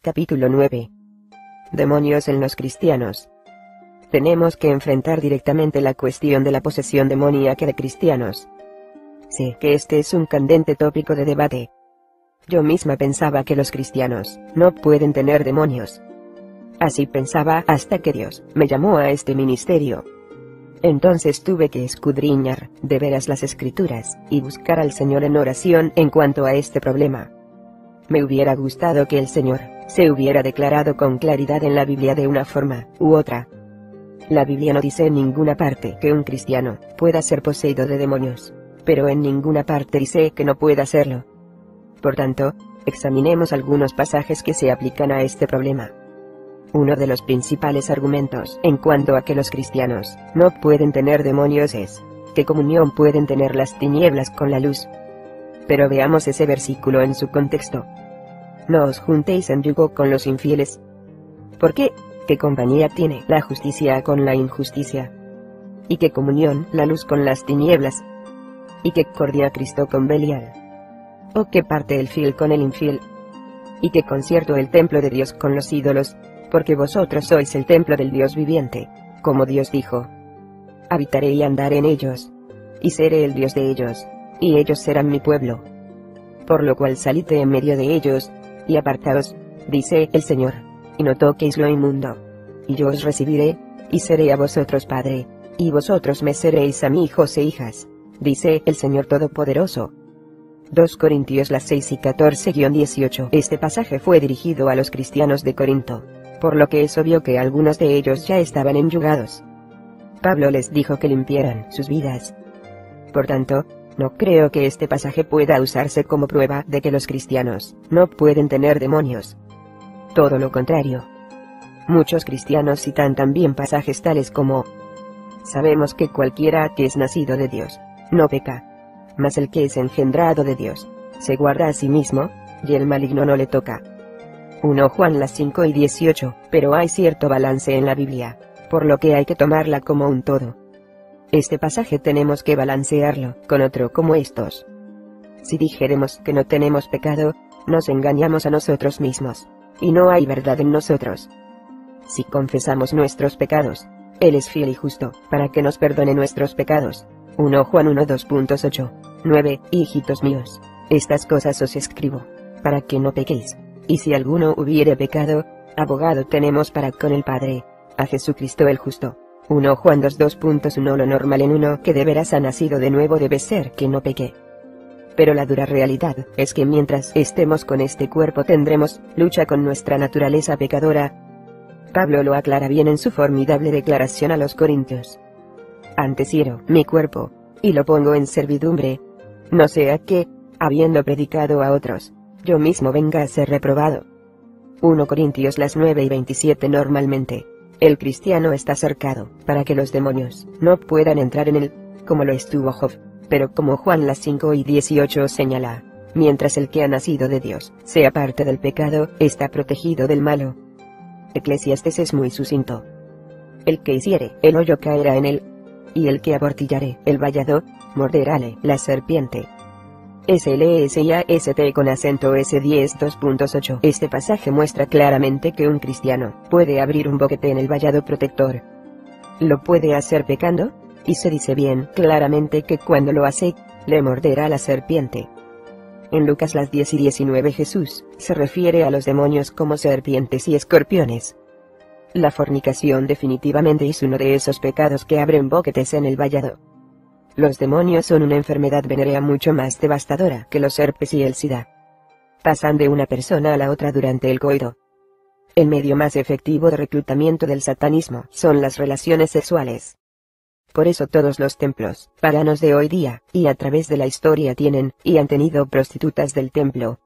Capítulo 9. Demonios en los cristianos. Tenemos que enfrentar directamente la cuestión de la posesión demoníaca de cristianos. Sé que este es un candente tópico de debate. Yo misma pensaba que los cristianos no pueden tener demonios. Así pensaba hasta que Dios me llamó a este ministerio. Entonces tuve que escudriñar de veras las escrituras y buscar al Señor en oración en cuanto a este problema. Me hubiera gustado que el Señor se hubiera declarado con claridad en la Biblia de una forma u otra. La Biblia no dice en ninguna parte que un cristiano pueda ser poseído de demonios, pero en ninguna parte dice que no pueda hacerlo. Por tanto, examinemos algunos pasajes que se aplican a este problema. Uno de los principales argumentos en cuanto a que los cristianos no pueden tener demonios es: ¿qué comunión pueden tener las tinieblas con la luz? Pero veamos ese versículo en su contexto. No os juntéis en yugo con los infieles. ¿Por qué? ¿Qué compañía tiene la justicia con la injusticia? ¿Y qué comunión la luz con las tinieblas? ¿Y qué cordia Cristo con Belial? ¿O qué parte el fiel con el infiel? ¿Y qué concierto el templo de Dios con los ídolos? Porque vosotros sois el templo del Dios viviente, como Dios dijo: habitaré y andaré en ellos, y seré el Dios de ellos, y ellos serán mi pueblo. Por lo cual salid de en medio de ellos, y apartaos, dice el Señor, y no toquéis lo inmundo. Y yo os recibiré, y seré a vosotros padre, y vosotros me seréis a mí hijos e hijas, dice el Señor Todopoderoso. 2 Corintios 6 y 14-18. Este pasaje fue dirigido a los cristianos de Corinto, por lo que es obvio que algunos de ellos ya estaban enyugados. Pablo les dijo que limpiaran sus vidas. Por tanto, no creo que este pasaje pueda usarse como prueba de que los cristianos no pueden tener demonios. Todo lo contrario. Muchos cristianos citan también pasajes tales como: sabemos que cualquiera que es nacido de Dios no peca, mas el que es engendrado de Dios se guarda a sí mismo, y el maligno no le toca. 1 Juan 5 y 18. Pero hay cierto balance en la Biblia, por lo que hay que tomarla como un todo. Este pasaje tenemos que balancearlo con otro como estos. Si dijéremos que no tenemos pecado, nos engañamos a nosotros mismos, y no hay verdad en nosotros. Si confesamos nuestros pecados, Él es fiel y justo, para que nos perdone nuestros pecados. 1 Juan 1 2.8, 9. Hijitos míos, estas cosas os escribo, para que no pequéis. Y si alguno hubiere pecado, abogado tenemos para con el Padre, a Jesucristo el justo. 1 Juan 2.1. Lo normal en uno que de veras ha nacido de nuevo debe ser que no peque. Pero la dura realidad es que mientras estemos con este cuerpo tendremos lucha con nuestra naturaleza pecadora. Pablo lo aclara bien en su formidable declaración a los Corintios: antes hiero mi cuerpo, y lo pongo en servidumbre, no sea que, habiendo predicado a otros, yo mismo venga a ser reprobado. 1 Corintios 9 y 27. Normalmente, el cristiano está cercado para que los demonios no puedan entrar en él, como lo estuvo Job, pero como Juan 5 y 18 señala, mientras el que ha nacido de Dios sea parte del pecado, está protegido del malo. Eclesiastés es muy sucinto: el que hiciere el hoyo caerá en él, y el que aportillare el vallado, morderále la serpiente. SLSIAST con acento S10 2.8. Este pasaje muestra claramente que un cristiano puede abrir un boquete en el vallado protector. ¿Lo puede hacer pecando? Y se dice bien claramente que cuando lo hace, le morderá la serpiente. En Lucas 10 y 19 Jesús se refiere a los demonios como serpientes y escorpiones. La fornicación definitivamente es uno de esos pecados que abren boquetes en el vallado. Los demonios son una enfermedad venérea mucho más devastadora que los herpes y el sida. Pasan de una persona a la otra durante el coito. El medio más efectivo de reclutamiento del satanismo son las relaciones sexuales. Por eso todos los templos paganos de hoy día, y a través de la historia tienen, y han tenido prostitutas del templo.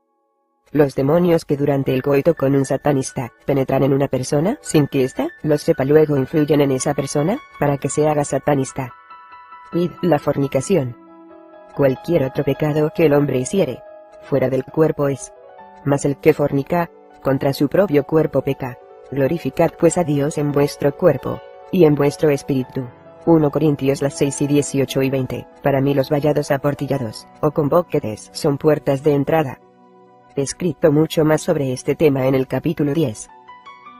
Los demonios que durante el coito con un satanista penetran en una persona sin que ésta lo sepa luego influyen en esa persona para que se haga satanista. Id la fornicación. Cualquier otro pecado que el hombre hiciere, fuera del cuerpo es. Mas el que fornica, contra su propio cuerpo peca. Glorificad pues a Dios en vuestro cuerpo, y en vuestro espíritu. 1 Corintios 6 y 18 y 20. Para mí los vallados aportillados, o con boquetes, son puertas de entrada. He escrito mucho más sobre este tema en el capítulo 10.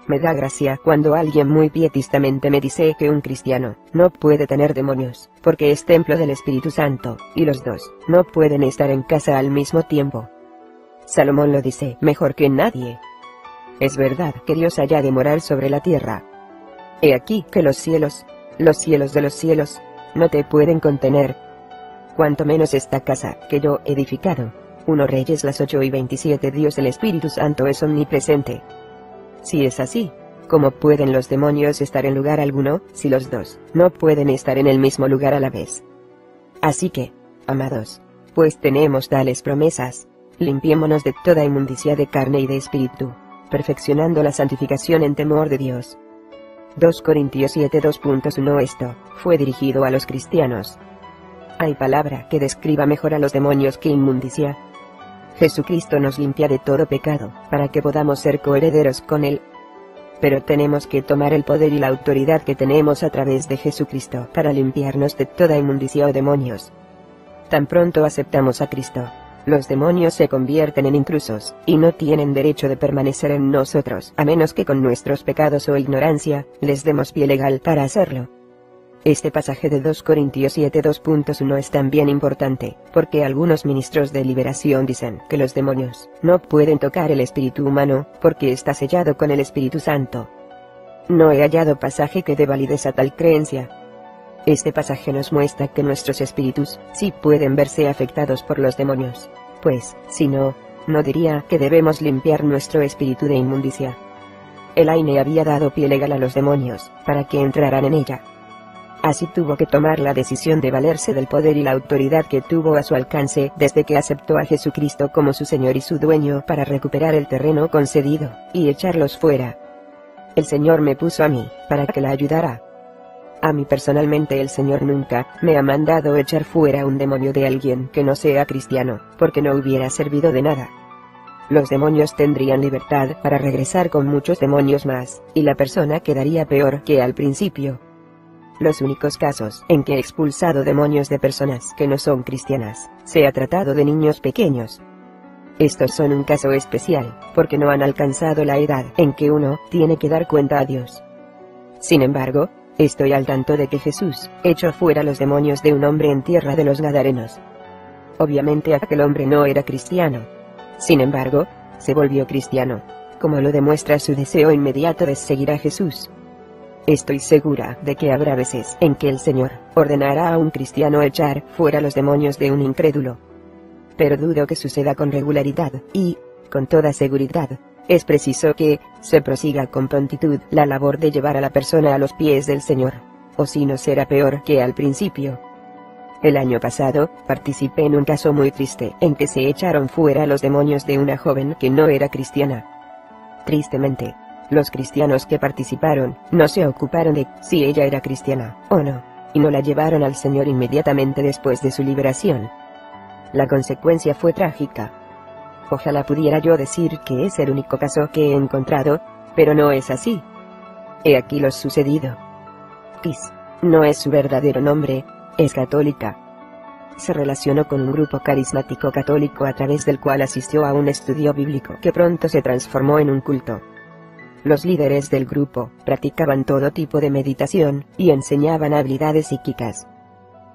Me da gracia cuando alguien muy pietistamente me dice que un cristiano no puede tener demonios, porque es templo del Espíritu Santo, y los dos no pueden estar en casa al mismo tiempo. Salomón lo dice mejor que nadie. Es verdad que Dios haya de morar sobre la tierra. He aquí que los cielos de los cielos, no te pueden contener. Cuanto menos esta casa que yo he edificado. 1 Reyes las 8:27. Dios el Espíritu Santo es omnipresente. Si es así, ¿cómo pueden los demonios estar en lugar alguno, si los dos no pueden estar en el mismo lugar a la vez? Así que, amados, pues tenemos tales promesas, limpiémonos de toda inmundicia de carne y de espíritu, perfeccionando la santificación en temor de Dios. 2 Corintios 7:2.1. Esto fue dirigido a los cristianos. ¿Hay palabra que describa mejor a los demonios que inmundicia? Jesucristo nos limpia de todo pecado, para que podamos ser coherederos con Él. Pero tenemos que tomar el poder y la autoridad que tenemos a través de Jesucristo para limpiarnos de toda inmundicia o demonios. Tan pronto aceptamos a Cristo, los demonios se convierten en intrusos, y no tienen derecho de permanecer en nosotros, a menos que con nuestros pecados o ignorancia, les demos pie legal para hacerlo. Este pasaje de 2 Corintios 7:2.1 es también importante, porque algunos ministros de liberación dicen que los demonios no pueden tocar el espíritu humano, porque está sellado con el Espíritu Santo. No he hallado pasaje que dé validez a tal creencia. Este pasaje nos muestra que nuestros espíritus sí pueden verse afectados por los demonios, pues, si no, no diría que debemos limpiar nuestro espíritu de inmundicia. Elaine había dado pie legal a los demonios, para que entraran en ella. Así tuvo que tomar la decisión de valerse del poder y la autoridad que tuvo a su alcance desde que aceptó a Jesucristo como su Señor y su dueño para recuperar el terreno concedido, y echarlos fuera. El Señor me puso a mí, para que la ayudara. A mí personalmente el Señor nunca me ha mandado echar fuera un demonio de alguien que no sea cristiano, porque no hubiera servido de nada. Los demonios tendrían libertad para regresar con muchos demonios más, y la persona quedaría peor que al principio. Los únicos casos en que he expulsado demonios de personas que no son cristianas, se ha tratado de niños pequeños. Estos son un caso especial, porque no han alcanzado la edad en que uno tiene que dar cuenta a Dios. Sin embargo, estoy al tanto de que Jesús echó fuera los demonios de un hombre en tierra de los Gadarenos. Obviamente aquel hombre no era cristiano. Sin embargo, se volvió cristiano, como lo demuestra su deseo inmediato de seguir a Jesús. Estoy segura de que habrá veces en que el Señor ordenará a un cristiano echar fuera los demonios de un incrédulo. Pero dudo que suceda con regularidad, y, con toda seguridad, es preciso que se prosiga con prontitud la labor de llevar a la persona a los pies del Señor, o si no será peor que al principio. El año pasado, participé en un caso muy triste en que se echaron fuera los demonios de una joven que no era cristiana. Tristemente, los cristianos que participaron no se ocuparon de si ella era cristiana o no, y no la llevaron al Señor inmediatamente después de su liberación. La consecuencia fue trágica. Ojalá pudiera yo decir que es el único caso que he encontrado, pero no es así. He aquí lo sucedido. Kiss no es su verdadero nombre, es católica. Se relacionó con un grupo carismático católico a través del cual asistió a un estudio bíblico que pronto se transformó en un culto. Los líderes del grupo practicaban todo tipo de meditación y enseñaban habilidades psíquicas.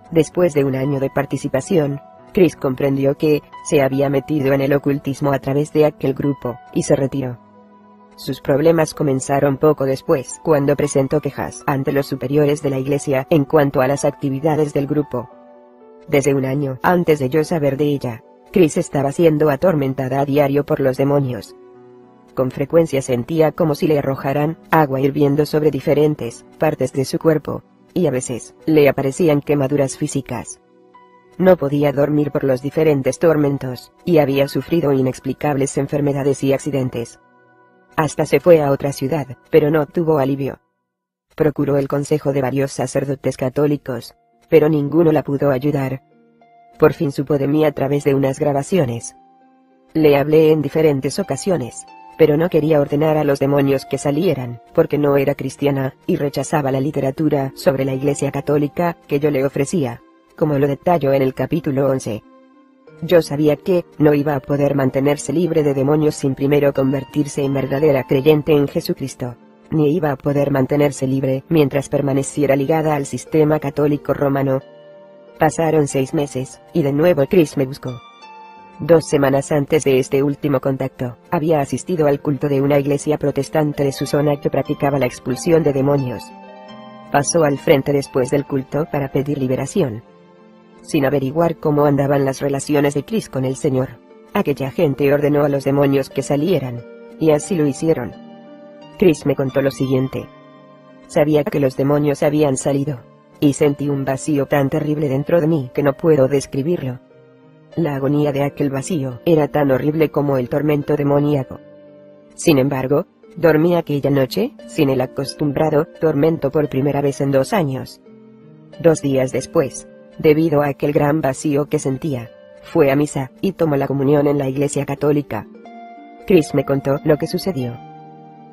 Después de un año de participación, Chris comprendió que se había metido en el ocultismo a través de aquel grupo, y se retiró. Sus problemas comenzaron poco después, cuando presentó quejas ante los superiores de la iglesia en cuanto a las actividades del grupo. Desde un año antes de yo saber de ella, Chris estaba siendo atormentada a diario por los demonios. Con frecuencia sentía como si le arrojaran agua hirviendo sobre diferentes partes de su cuerpo, y a veces le aparecían quemaduras físicas. No podía dormir por los diferentes tormentos, y había sufrido inexplicables enfermedades y accidentes. Hasta se fue a otra ciudad, pero no tuvo alivio. Procuró el consejo de varios sacerdotes católicos, pero ninguno la pudo ayudar. Por fin supo de mí a través de unas grabaciones. Le hablé en diferentes ocasiones, pero no quería ordenar a los demonios que salieran, porque no era cristiana, y rechazaba la literatura sobre la Iglesia Católica que yo le ofrecía, como lo detallo en el capítulo 11. Yo sabía que no iba a poder mantenerse libre de demonios sin primero convertirse en verdadera creyente en Jesucristo, ni iba a poder mantenerse libre mientras permaneciera ligada al sistema católico romano. Pasaron 6 meses, y de nuevo Chris me buscó. 2 semanas antes de este último contacto, había asistido al culto de una iglesia protestante de su zona que practicaba la expulsión de demonios. Pasó al frente después del culto para pedir liberación. Sin averiguar cómo andaban las relaciones de Chris con el Señor, aquella gente ordenó a los demonios que salieran, y así lo hicieron. Chris me contó lo siguiente. Sabía que los demonios habían salido, y sentí un vacío tan terrible dentro de mí que no puedo describirlo. La agonía de aquel vacío era tan horrible como el tormento demoníaco. Sin embargo, dormí aquella noche, sin el acostumbrado tormento por primera vez en 2 años. 2 días después, debido a aquel gran vacío que sentía, fue a misa y tomó la comunión en la iglesia católica. Chris me contó lo que sucedió.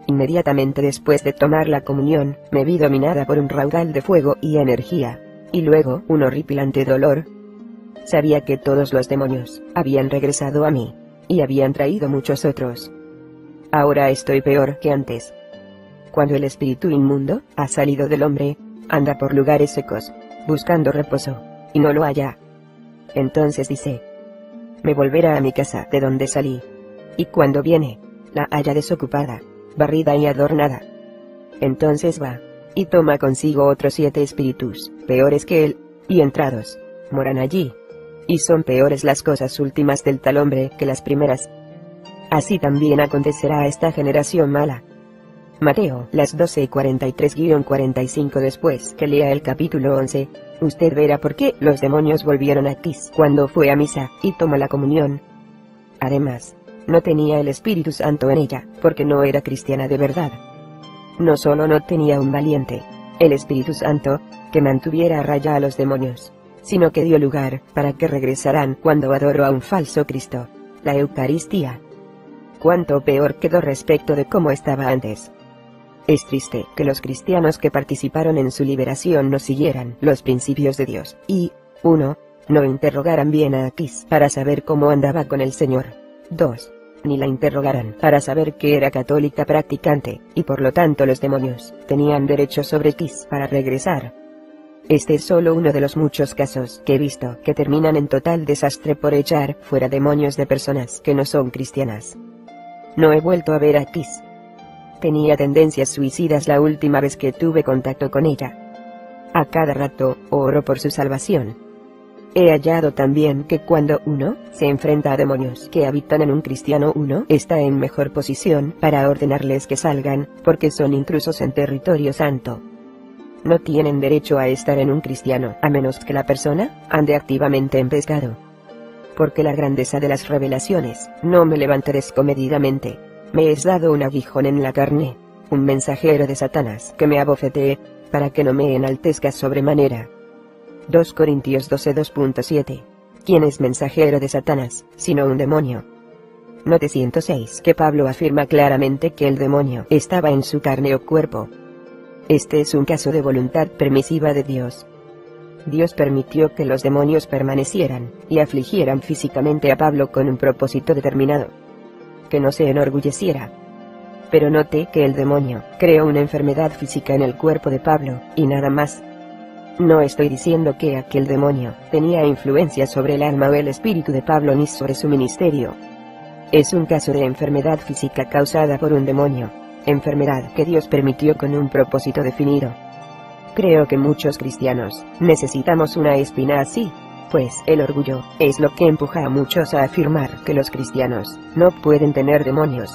Inmediatamente después de tomar la comunión, me vi dominada por un raudal de fuego y energía, y luego un horripilante dolor. Sabía que todos los demonios habían regresado a mí, y habían traído muchos otros. Ahora estoy peor que antes. Cuando el espíritu inmundo ha salido del hombre, anda por lugares secos, buscando reposo, y no lo halla. Entonces dice: me volverá a mi casa de donde salí. Y cuando viene, la halla desocupada, barrida y adornada. Entonces va, y toma consigo otros 7 espíritus, peores que él, y entrados, moran allí. Y son peores las cosas últimas del tal hombre que las primeras. Así también acontecerá a esta generación mala. Mateo, las 12:43-45. Después que lea el capítulo 11, usted verá por qué los demonios volvieron a Chris cuando fue a misa y tomó la comunión. Además, no tenía el Espíritu Santo en ella, porque no era cristiana de verdad. No solo no tenía un valiente, el Espíritu Santo, que mantuviera a raya a los demonios, sino que dio lugar para que regresaran cuando adoró a un falso Cristo, la Eucaristía. Cuánto peor quedó respecto de cómo estaba antes. Es triste que los cristianos que participaron en su liberación no siguieran los principios de Dios, y, 1. No interrogaran bien a Chris para saber cómo andaba con el Señor. 2. Ni la interrogaran para saber que era católica practicante, y por lo tanto los demonios tenían derecho sobre Chris para regresar. Este es solo uno de los muchos casos que he visto que terminan en total desastre por echar fuera demonios de personas que no son cristianas. No he vuelto a ver a Chris. Tenía tendencias suicidas la última vez que tuve contacto con ella. A cada rato, oro por su salvación. He hallado también que cuando uno se enfrenta a demonios que habitan en un cristiano, uno está en mejor posición para ordenarles que salgan, porque son intrusos en territorio santo. No tienen derecho a estar en un cristiano, a menos que la persona ande activamente en pecado. Porque la grandeza de las revelaciones no me levanta descomedidamente. Me es dado un aguijón en la carne, un mensajero de Satanás que me abofetee, para que no me enaltezca sobremanera. 2 Corintios 12:2.7. ¿Quién es mensajero de Satanás, sino un demonio? Note 106 que Pablo afirma claramente que el demonio estaba en su carne o cuerpo. Este es un caso de voluntad permisiva de Dios. Dios permitió que los demonios permanecieran y afligieran físicamente a Pablo con un propósito determinado: que no se enorgulleciera. Pero note que el demonio creó una enfermedad física en el cuerpo de Pablo, y nada más. No estoy diciendo que aquel demonio tenía influencia sobre el alma o el espíritu de Pablo ni sobre su ministerio. Es un caso de enfermedad física causada por un demonio, enfermedad que Dios permitió con un propósito definido. Creo que muchos cristianos necesitamos una espina así, pues el orgullo es lo que empuja a muchos a afirmar que los cristianos no pueden tener demonios.